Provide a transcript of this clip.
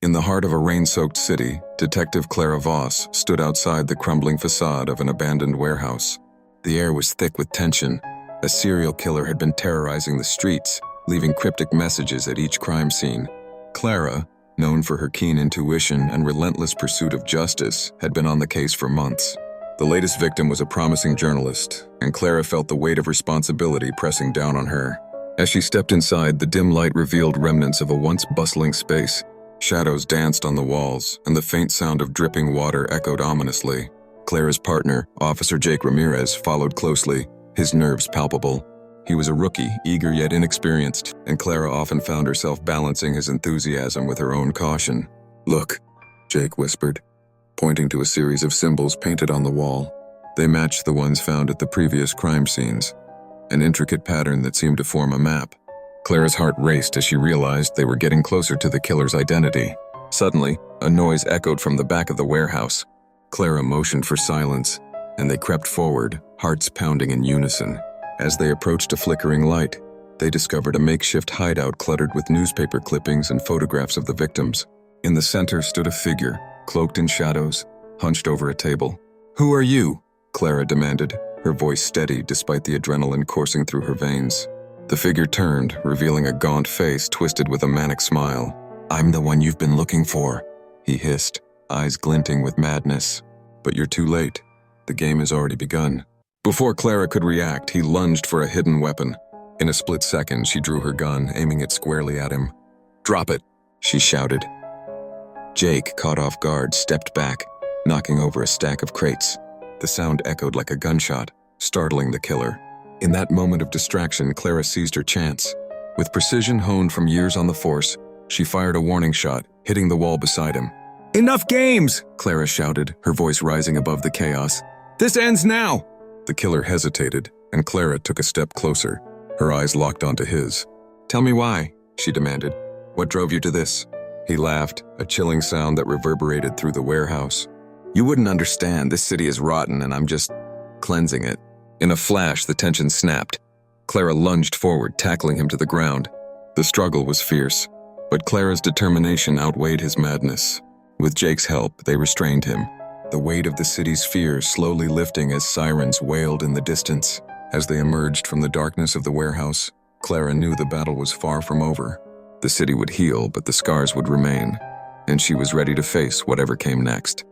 In the heart of a rain-soaked city, Detective Clara Voss stood outside the crumbling facade of an abandoned warehouse. The air was thick with tension. A serial killer had been terrorizing the streets, leaving cryptic messages at each crime scene. Clara, known for her keen intuition and relentless pursuit of justice, had been on the case for months. The latest victim was a promising journalist, and Clara felt the weight of responsibility pressing down on her. As she stepped inside, the dim light revealed remnants of a once bustling space. Shadows danced on the walls, and the faint sound of dripping water echoed ominously. Clara's partner, Officer Jake Ramirez, followed closely, his nerves palpable. He was a rookie, eager yet inexperienced, and Clara often found herself balancing his enthusiasm with her own caution. "Look," Jake whispered, pointing to a series of symbols painted on the wall. They matched the ones found at the previous crime scenes, an intricate pattern that seemed to form a map. Clara's heart raced as she realized they were getting closer to the killer's identity. Suddenly, a noise echoed from the back of the warehouse. Clara motioned for silence, and they crept forward, hearts pounding in unison. As they approached a flickering light, they discovered a makeshift hideout cluttered with newspaper clippings and photographs of the victims. In the center stood a figure, cloaked in shadows, hunched over a table. "Who are you?" Clara demanded, her voice steady despite the adrenaline coursing through her veins. The figure turned, revealing a gaunt face twisted with a manic smile. "I'm the one you've been looking for," he hissed, eyes glinting with madness. "But you're too late. The game has already begun." Before Clara could react, he lunged for a hidden weapon. In a split second, she drew her gun, aiming it squarely at him. "Drop it," she shouted. Jake, caught off guard, stepped back, knocking over a stack of crates. The sound echoed like a gunshot, startling the killer. In that moment of distraction, Clara seized her chance. With precision honed from years on the force, she fired a warning shot, hitting the wall beside him. "Enough games!" Clara shouted, her voice rising above the chaos. "This ends now!" The killer hesitated, and Clara took a step closer, her eyes locked onto his. "Tell me why," she demanded. "What drove you to this?" He laughed, a chilling sound that reverberated through the warehouse. "You wouldn't understand. This city is rotten, and I'm just cleansing it." In a flash, the tension snapped. Clara lunged forward, tackling him to the ground. The struggle was fierce, but Clara's determination outweighed his madness. With Jake's help, they restrained him, the weight of the city's fears slowly lifting as sirens wailed in the distance. As they emerged from the darkness of the warehouse, Clara knew the battle was far from over. The city would heal, but the scars would remain, and she was ready to face whatever came next.